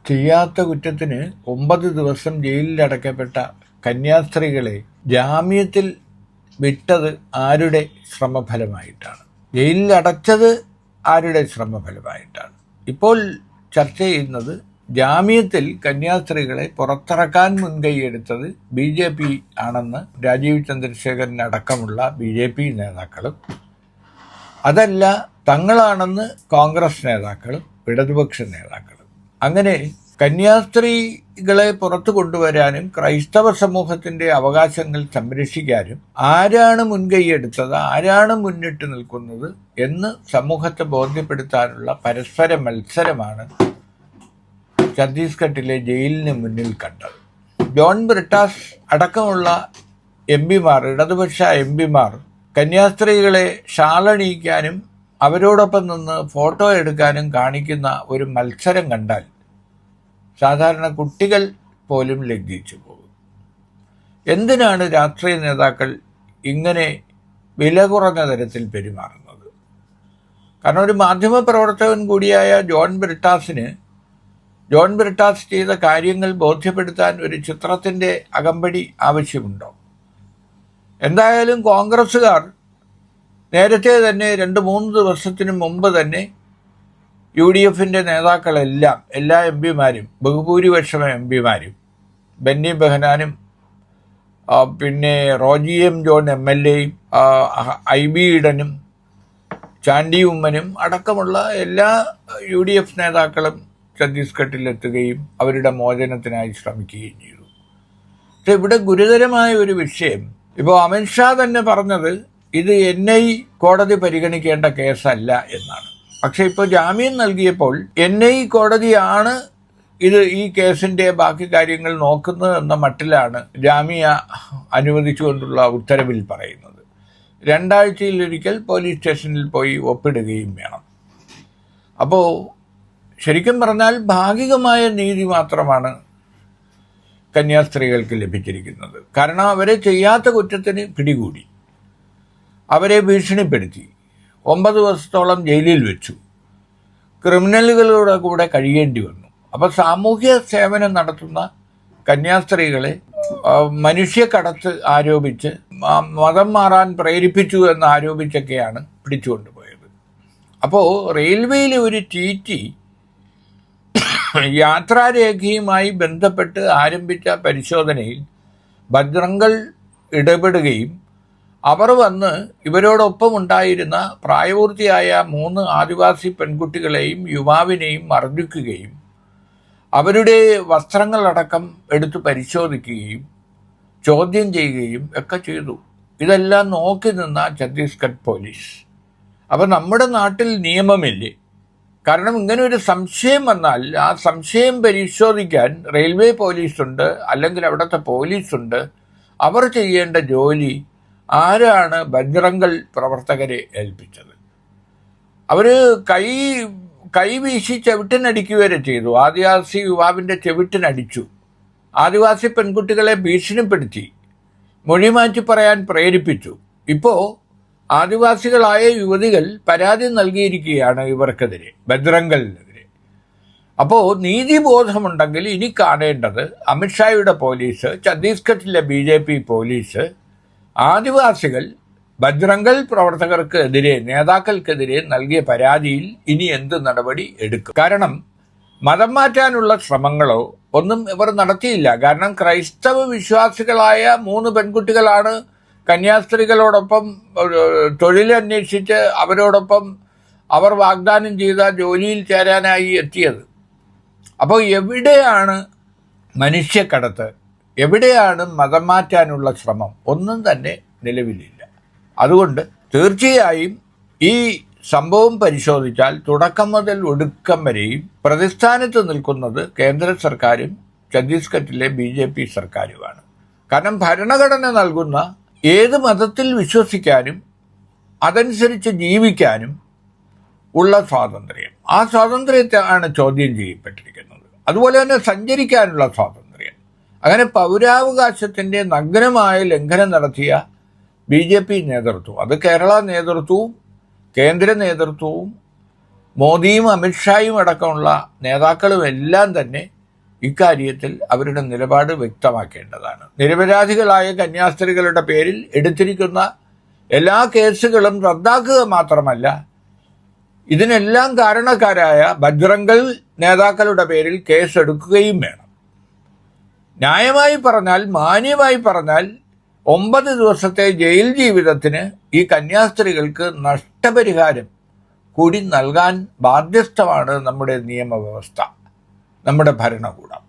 ചെയ്യാത്ത കുറ്റത്തിന് 9 ദിവസം ജയിലിലടക്കപ്പെട്ട കന്യാസ്ത്രീകളെ ജാമ്യത്തിൽ വിട്ടത് ആരുടെ ശ്രമഫലമായിട്ടാണ്? ജയിലിലടച്ചത് ആരുടെ ശ്രമഫലമായിട്ടാണ്? ഇപ്പോൾ ചർച്ച ചെയ്യുന്നത് ജാമ്യത്തിൽ കന്യാസ്ത്രീകളെ പുറത്തിറക്കാൻ മുൻകൈയെടുത്തത് BJP ആണെന്ന് രാജീവ് ചന്ദ്രശേഖരൻ അടക്കമുള്ള BJP നേതാക്കളും, അതല്ല തങ്ങളാണെന്ന് കോൺഗ്രസ് നേതാക്കളും ഇടതുപക്ഷ നേതാക്കളും. അങ്ങനെ കന്യാസ്ത്രീകളെ പുറത്തു കൊണ്ടുവരാനും ക്രൈസ്തവ സമൂഹത്തിന്റെ അവകാശങ്ങൾ സംരക്ഷിക്കാനും ആരാണ് മുൻകൈയെടുത്തത്, ആരാണ് മുന്നിട്ട് നിൽക്കുന്നത് എന്ന് സമൂഹത്തെ ബോധ്യപ്പെടുത്താനുള്ള പരസ്പര മത്സരമാണ് ഛത്തീസ്ഗഡിലെ ജയിലിന് മുന്നിൽ കണ്ടത്. ജോൺ ബ്രിട്ടാസ് അടക്കമുള്ള MP-മാർ, ഇടതുപക്ഷ MP-മാർ കന്യാസ്ത്രീകളെ ഷാളണിയിക്കാനും അവരോടൊപ്പം നിന്ന് ഫോട്ടോ എടുക്കാനും കാണിക്കുന്ന ഒരു മത്സരം കണ്ടാൽ സാധാരണ കുട്ടികൾ പോലും ലജ്ജിച്ചു പോകും. എന്തിനാണ് രാഷ്ട്രീയ നേതാക്കൾ ഇങ്ങനെ വില കുറഞ്ഞ തരത്തിൽ പെരുമാറുന്നത്? കാരണം ഒരു മാധ്യമപ്രവർത്തകൻ കൂടിയായ ജോൺ ബ്രിട്ടാസ് ചെയ്ത കാര്യങ്ങൾ ബോധ്യപ്പെടുത്താൻ ഒരു ചിത്രത്തിൻ്റെ അകമ്പടി ആവശ്യമുണ്ടോ? എന്തായാലും കോൺഗ്രസ്സുകാർ നേരത്തെ തന്നെ 2-3 ദിവസത്തിന് മുമ്പ് തന്നെ UDFന്റെ നേതാക്കളെല്ലാം, എല്ലാ MP-മാരും, ബഹുഭൂരിപക്ഷം MP-മാരും, ബെന്നി ബെഹനാനും പിന്നെ റോജി M. ജോൺ MLA-യും IB ഈഡനും ചാണ്ടി ഉമ്മനും അടക്കമുള്ള എല്ലാ UDF നേതാക്കളും ഛത്തീസ്ഗഡിലെത്തുകയും അവരുടെ മോചനത്തിനായി ശ്രമിക്കുകയും ചെയ്തു. പക്ഷെ ഇവിടെ ഗുരുതരമായ ഒരു വിഷയം, ഇപ്പോൾ അമിത്ഷാ തന്നെ പറഞ്ഞത് ഇത് NI കോടതി പരിഗണിക്കേണ്ട കേസല്ല എന്നാണ്. പക്ഷെ ഇപ്പോൾ ജാമ്യം നൽകിയപ്പോൾ NI കോടതിയാണ് ഈ കേസിന്റെ ബാക്കി കാര്യങ്ങൾ നോക്കുന്നത് എന്ന മട്ടിലാണ് ജാമ്യ അനുവദിച്ചുകൊണ്ടുള്ള ഉത്തരവിൽ പറയുന്നത്. 2 ആഴ്ചയിലൊരിക്കൽ പോലീസ് സ്റ്റേഷനിൽ പോയി ഒപ്പിടുകയും വേണം. അപ്പോൾ ശരിക്കും പറഞ്ഞാൽ ഭാഗികമായ നീതി മാത്രമാണ് കന്യാസ്ത്രീകൾക്ക് ലഭിച്ചിരിക്കുന്നത്. കാരണം അവരെ ചെയ്യാത്ത കുറ്റത്തിന് പിടികൂടി, അവരെ ഭീഷണിപ്പെടുത്തി, 9 ദിവസത്തോളം ജയിലിൽ വെച്ചു, ക്രിമിനലുകളുടെ കൂടെ കഴിയേണ്ടി വന്നു. അപ്പോൾ സാമൂഹ്യ സേവനം നടത്തുന്ന കന്യാസ്ത്രീകളെ മനുഷ്യക്കടത്ത് ആരോപിച്ച്, മതം മാറാൻ പ്രേരിപ്പിച്ചു എന്ന് ആരോപിച്ചൊക്കെയാണ് പിടിച്ചുകൊണ്ടുപോയത്. അപ്പോൾ റെയിൽവേയിലെ ഒരു TT യാത്രാരേഖയുമായി ബന്ധപ്പെട്ട് ആരംഭിച്ച പരിശോധനയിൽ ബജ്രംഗൾ ഇടപെടുകയും അവർ വന്ന് ഇവരോടൊപ്പം ഉണ്ടായിരുന്ന പ്രായപൂർത്തിയായ 3 ആദിവാസി പെൺകുട്ടികളെയും യുവാവിനെയും മർദ്ദിക്കുകയും അവരുടെ വസ്ത്രങ്ങളടക്കം എടുത്തു പരിശോധിക്കുകയും ചോദ്യം ചെയ്യുകയും ഒക്കെ ചെയ്തു. ഇതെല്ലാം നോക്കി നിന്ന ഛത്തീസ്ഗഡ് പോലീസ്. അപ്പം നമ്മുടെ നാട്ടിൽ നിയമമില്ലേ? കാരണം ഇങ്ങനെ ഒരു സംശയം വന്നാൽ ആ സംശയം പരിശോധിക്കാൻ റെയിൽവേ പോലീസുണ്ട്, അല്ലെങ്കിൽ അവിടുത്തെ പോലീസുണ്ട്. അവർ ചെയ്യേണ്ട ജോലി ആരാണ് ബജ്രംഗൾ പ്രവർത്തകരെ ഏൽപ്പിച്ചത്? അവർ കൈ വീശി ചെവിട്ടിനടിക്കുക വരെ ചെയ്തു. ആദിവാസി യുവാവിൻ്റെ ചെവിട്ടിനടിച്ചു. ആദിവാസി പെൺകുട്ടികളെ ഭീഷണിപ്പെടുത്തി, മൊഴിമാറ്റി പറയാൻ പ്രേരിപ്പിച്ചു. ഇപ്പോൾ ആദിവാസികളായ യുവതികൾ പരാതി നൽകിയിരിക്കുകയാണ് ഇവർക്കെതിരെ, ബജ്രംഗളിനെതിരെ. അപ്പോൾ നീതിബോധമുണ്ടെങ്കിൽ ഇനി കാണേണ്ടത് അമിത്ഷായുടെ പോലീസ്, ഛത്തീസ്ഗഡിലെ BJP പോലീസ് ആദിവാസികൾ ബജ്രംഗൾ പ്രവർത്തകർക്കെതിരെ, നേതാക്കൾക്കെതിരെ നൽകിയ പരാതിയിൽ ഇനി എന്ത് നടപടി എടുക്കും? കാരണം മതം മാറ്റാനുള്ള ശ്രമങ്ങളോ ഒന്നും ഇവർ നടത്തിയില്ല. കാരണം ക്രൈസ്തവ വിശ്വാസികളായ 3 പെൺകുട്ടികളാണ് കന്യാസ്ത്രീകളോടൊപ്പം തൊഴിലന്വേഷിച്ച് അവരോടൊപ്പം അവർ വാഗ്ദാനം ചെയ്ത ജോലിയിൽ ചേരാനായി എത്തിയത്. അപ്പോൾ എവിടെയാണ് മനുഷ്യക്കടത്ത്? എവിടെയാണ് മതം മാറ്റാനുള്ള ശ്രമം? ഒന്നും തന്നെ നിലവിലില്ല. അതുകൊണ്ട് തീർച്ചയായും ഈ സംഭവം പരിശോധിച്ചാൽ തുടക്കം മുതൽ ഒടുക്കം വരെയും പ്രതിസ്ഥാനത്ത് നിൽക്കുന്നത് കേന്ദ്ര സർക്കാരും ഛത്തീസ്ഗഡിലെ BJP സർക്കാരുമാണ്. കാരണം ഭരണഘടന നൽകുന്ന ഏത് മതത്തിൽ വിശ്വസിക്കാനും അതനുസരിച്ച് ജീവിക്കാനും ഉള്ള സ്വാതന്ത്ര്യം, ആ സ്വാതന്ത്ര്യത്തെയാണ് ചോദ്യം ചെയ്യപ്പെട്ടിരിക്കുന്നത്. അതുപോലെ തന്നെ സഞ്ചരിക്കാനുള്ള സ്വാതന്ത്ര്യം. അങ്ങനെ പൗരാവകാശത്തിൻ്റെ നഗ്നമായ ലംഘനം നടത്തിയ BJP നേതൃത്വം, അത് കേരള നേതൃത്വവും കേന്ദ്ര നേതൃത്വവും മോദിയും അമിത്ഷായും അടക്കമുള്ള നേതാക്കളും എല്ലാം തന്നെ ഇക്കാര്യത്തിൽ അവരുടെ നിലപാട് വ്യക്തമാക്കേണ്ടതാണ്. നിരപരാധികളായ കന്യാസ്ത്രീകളുടെ പേരിൽ എടുത്തിരിക്കുന്ന എല്ലാ കേസുകളും റദ്ദാക്കുക മാത്രമല്ല, ഇതിനെല്ലാം കാരണക്കാരായ ബജ്റംഗൾ നേതാക്കളുടെ പേരിൽ കേസെടുക്കുകയും വേണം. ന്യായമായി പറഞ്ഞാൽ, മാന്യമായി പറഞ്ഞാൽ 9 ദിവസത്തെ ജയിൽ ജീവിതത്തിന് ഈ കന്യാസ്ത്രീകൾക്ക് നഷ്ടപരിഹാരം കൂടി നൽകാൻ ബാധ്യസ്ഥമാണ് നമ്മുടെ നിയമവ്യവസ്ഥ, നമ്മുടെ ഭരണകൂടം.